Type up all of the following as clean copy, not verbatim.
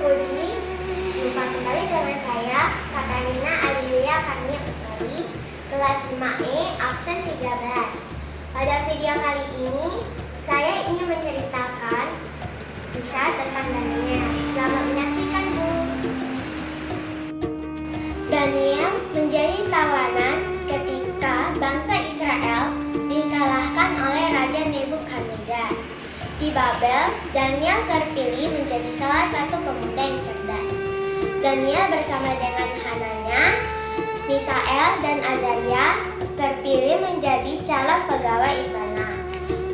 Puji, jumpa kembali dengan saya, Katarina Alilia Karnia Kuswari, kelas 5E, absen 13. Pada video kali ini, saya ingin menceritakan kisah tentang Daniel. Selamat menyaksikan, Bu. Daniel menjadi tawanan ketika bangsa Israel dikalahkan oleh Raja Nebukadnezar. Di Babel, Daniel terpilih menjadi salah satu pemuda yang cerdas. Daniel bersama dengan Hananya, Misael, dan Azaria terpilih menjadi calon pegawai istana.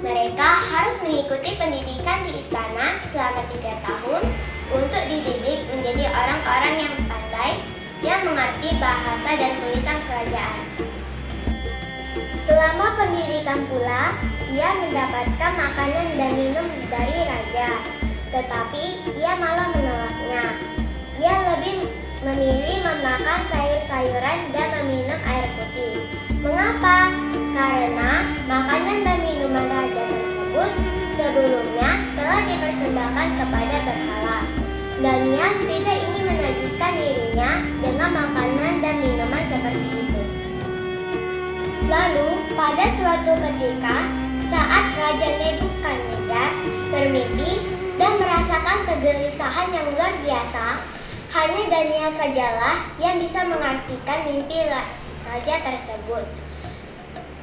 Mereka harus mengikuti pendidikan di istana selama 3 tahun untuk dididik menjadi orang-orang yang pandai yang mengerti bahasa dan tulisan kerajaan. Selama pendidikan pula, ia mendapatkan makanan dan minum dari raja, tetapi ia malah menolaknya. Ia lebih memilih memakan sayur-sayuran dan meminum air putih. Mengapa? Karena makanan dan minuman raja tersebut sebelumnya telah dipersembahkan kepada berhala. Daniel tidak ingin menajiskan dirinya dengan makanan dan minuman seperti itu. Lalu, pada suatu ketika, saat Raja Nebukadnezar bermimpi dan merasakan kegelisahan yang luar biasa, hanya Daniel sajalah yang bisa mengartikan mimpi raja tersebut.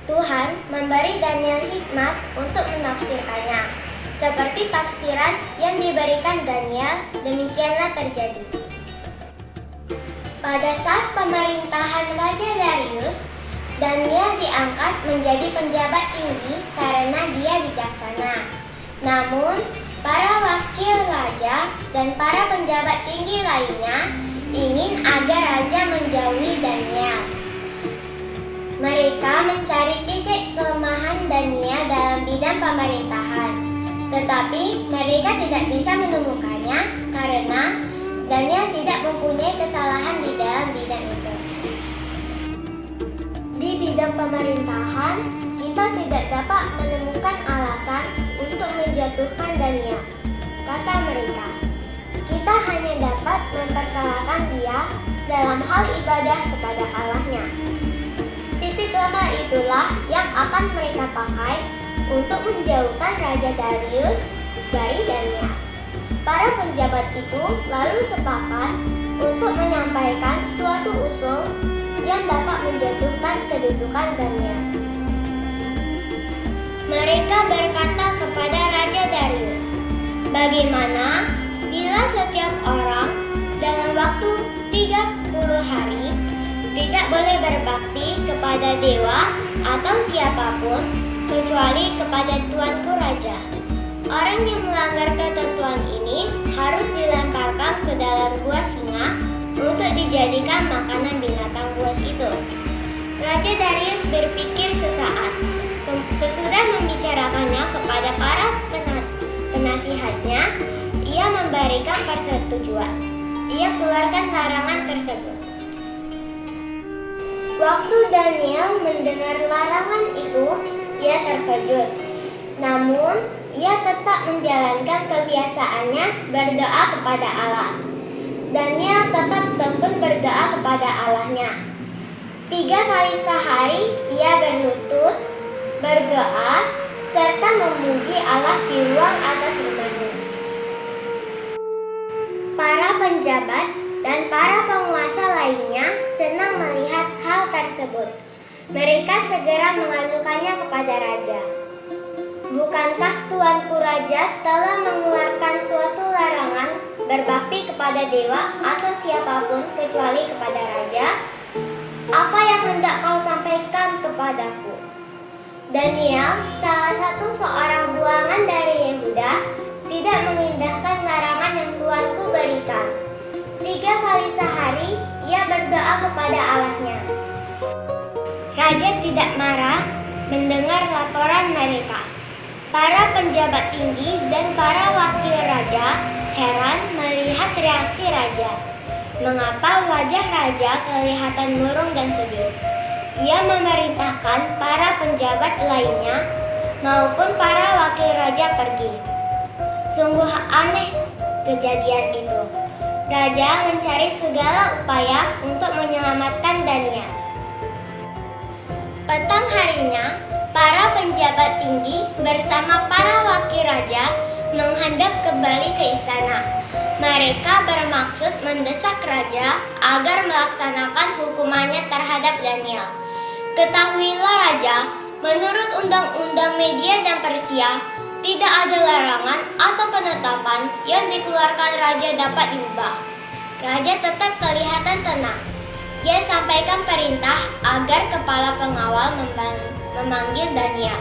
Tuhan memberi Daniel hikmat untuk menafsirkannya. Seperti tafsiran yang diberikan Daniel, demikianlah terjadi. Pada saat pemerintahan Raja Darius, Daniel diangkat menjadi penjabat tinggi karena dia bijaksana. Namun, para wakil raja dan para penjabat tinggi lainnya ingin agar raja menjauhi Daniel. Mereka mencari titik kelemahan Daniel dalam bidang pemerintahan, tetapi mereka tidak bisa menemukannya karena Daniel tidak mempunyai kesalahan di dalam bidang itu. Di bidang pemerintahan, kita tidak dapat menemukan alasan untuk menjatuhkan Daniel, kata mereka. Kita hanya dapat mempersalahkan dia dalam hal ibadah kepada Allahnya. Titik lemah itulah yang akan mereka pakai untuk menjauhkan Raja Darius dari Daniel. Para penjabat itu lalu sepakat untuk menyampaikan suatu usul yang dapat menjatuhkan kedudukan Daniel. Mereka berkata kepada Raja Darius, "Bagaimana bila setiap orang dalam waktu 30 hari tidak boleh berbakti kepada dewa atau siapapun kecuali kepada tuanku raja? Orang yang melanggar ketentuan ini harus dilemparkan ke dalam gua singa untuk dijadikan makanan binatang buas itu." Raja Darius berpikir sesaat. Sesudah membicarakannya kepada para penasihatnya, ia memberikan persetujuan. Ia keluarkan larangan tersebut. Waktu Daniel mendengar larangan itu, ia terkejut. Namun, ia tetap menjalankan kebiasaannya berdoa kepada Allah. Daniel tetap tekun berdoa kepada Allahnya. 3 kali sehari ia berlutut, berdoa, serta memuji Allah di ruang atas rumahnya. Para penjabat dan para penguasa lainnya senang melihat hal tersebut. Mereka segera mengadukannya kepada raja. "Bukankah tuanku raja telah mengeluarkan suatu larangan berbakti kepada dewa atau siapapun kecuali kepada raja? Apa yang hendak kau sampaikan kepadaku?" Daniel, salah satu seorang buangan dari Yehuda, tidak mengindahkan larangan yang tuanku berikan. 3 kali sehari ia berdoa kepada Allahnya. Raja tidak marah mendengar laporan mereka. Para penjabat tinggi dan para wakil raja heran melihat reaksi raja. Mengapa wajah raja kelihatan murung dan sedih? Ia memerintahkan para penjabat lainnya maupun para wakil raja pergi. Sungguh aneh kejadian itu. Raja mencari segala upaya untuk menyelamatkan Daniel. Petang harinya, para penjabat tinggi bersama para wakil raja menghadap kembali ke istana. Mereka bermaksud mendesak raja agar melaksanakan hukumannya terhadap Daniel. Ketahuilah raja, menurut undang-undang Media dan Persia, tidak ada larangan atau penetapan yang dikeluarkan raja dapat diubah. Raja tetap kelihatan tenang. Dia sampaikan perintah agar kepala pengawal memanggil Daniel.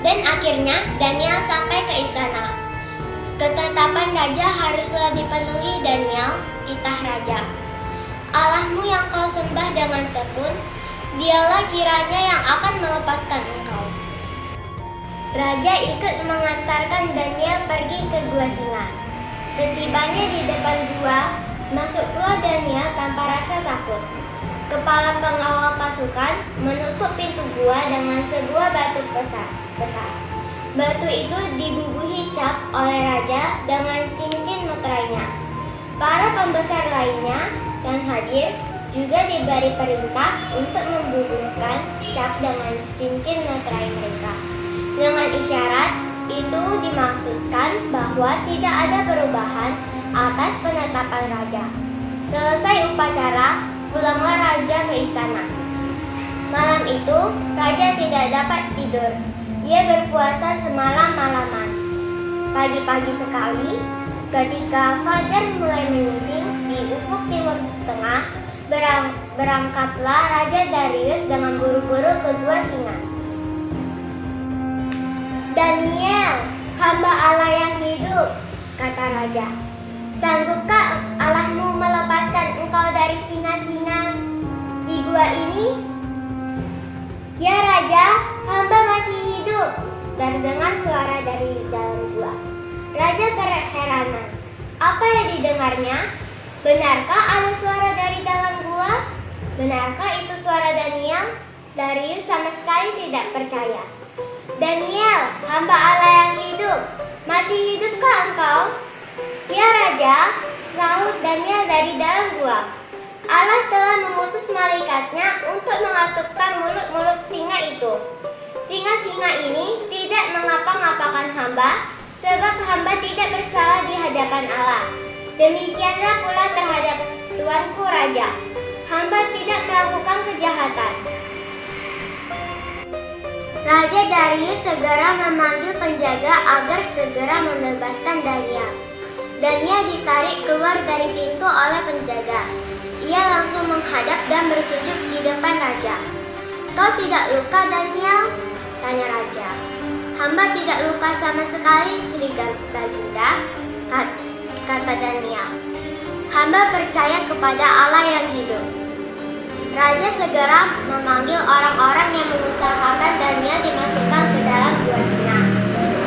Dan akhirnya Daniel sampai ke istana. Ketetapan raja haruslah dipenuhi Daniel, titah raja. Allahmu yang kau sembah dengan tekun, dialah kiranya yang akan melepaskan engkau. Raja ikut mengantarkan Daniel pergi ke gua singa. Setibanya di depan gua, masuklah Daniel tanpa rasa takut. Kepala pengawal pasukan menutup pintu gua dengan sebuah batu besar. Batu itu dibubuhi cap oleh raja dengan cincin meterainya. Para pembesar lainnya yang hadir juga diberi perintah untuk membubuhkan cap dengan cincin meterai mereka. Dengan isyarat itu dimaksudkan bahwa tidak ada perubahan atas penetapan raja. Selesai upacara, pulanglah raja ke istana. Malam itu, raja tidak dapat tidur. Dia berpuasa semalam-malaman. Pagi-pagi sekali, ketika fajar mulai menyising di ufuk timur tengah, berangkatlah Raja Darius dengan buru-buru ke gua singa. Daniel, hamba Allah yang hidup, kata raja. Sanggupkah Allahmu melepaskan engkau dari singa-singa di gua ini? Ya raja, hamba masih hidup, terdengar suara dari dalam gua. Raja keheranan. Apa yang didengarnya? Benarkah ada suara dari dalam gua? Benarkah itu suara Daniel? Darius sama sekali tidak percaya. Daniel, hamba Allah yang hidup, masih hidupkah engkau? Ya raja, sahut Daniel dari dalam gua. Allah telah mengutus malaikatnya untuk mengatupkan mulut-mulut singa itu. Singa-singa ini tidak mengapa-ngapakan hamba, sebab hamba tidak bersalah di hadapan Allah. Demikianlah pula terhadap tuanku raja. Hamba tidak melakukan kejahatan. Raja Darius segera memanggil penjaga agar segera membebaskan Daniel. Daniel ditarik keluar dari pintu oleh penjaga. Ia langsung menghadap dan bersujud di depan raja. Kau tidak luka, Daniel? Tanya raja. Hamba tidak luka sama sekali, Sri Baginda, kata Daniel. Hamba percaya kepada Allah yang hidup. Raja segera memanggil orang-orang yang mengusahakan Daniel dimasukkan ke dalam gua singa.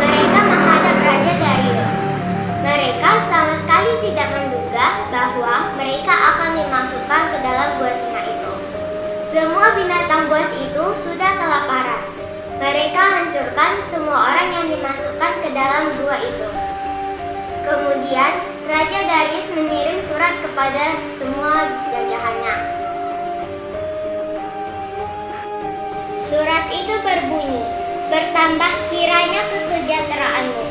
Mereka menghadap Raja Darius. Mereka sama sekali tidak menduga bahwa mereka akan dimasukkan ke dalam gua singa itu. Semua binatang buas itu sudah kelaparan. Mereka hancurkan semua orang yang dimasukkan ke dalam gua itu. Kemudian Raja Darius mengirim surat kepada semua jajahannya. Surat itu berbunyi, bertambah kiranya kesejahteraanmu.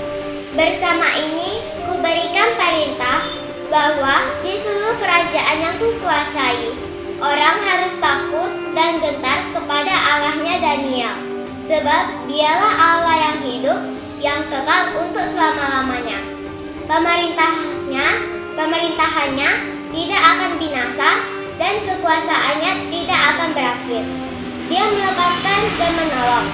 Bersama ini, kuberikan perintah bahwa di seluruh kerajaan yang kukuasai, orang harus takut dan gentar kepada Allahnya Daniel, sebab dialah Allah yang hidup, yang kekal untuk selama-lamanya. Pemerintahannya tidak akan binasa dan kekuasaannya tidak akan berakhir. Dia melepaskan dan menolong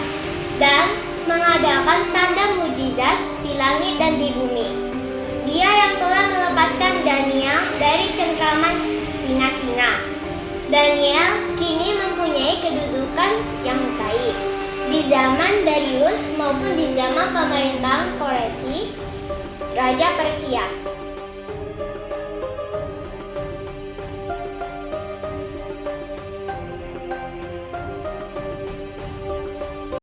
dan mengadakan tanda mujizat di langit dan di bumi. Dia yang telah melepaskan Daniel dari cengkraman singa-singa. Daniel kini mempunyai kedudukan yang baik di zaman Darius maupun di zaman pemerintahan Koresi, Raja Persia.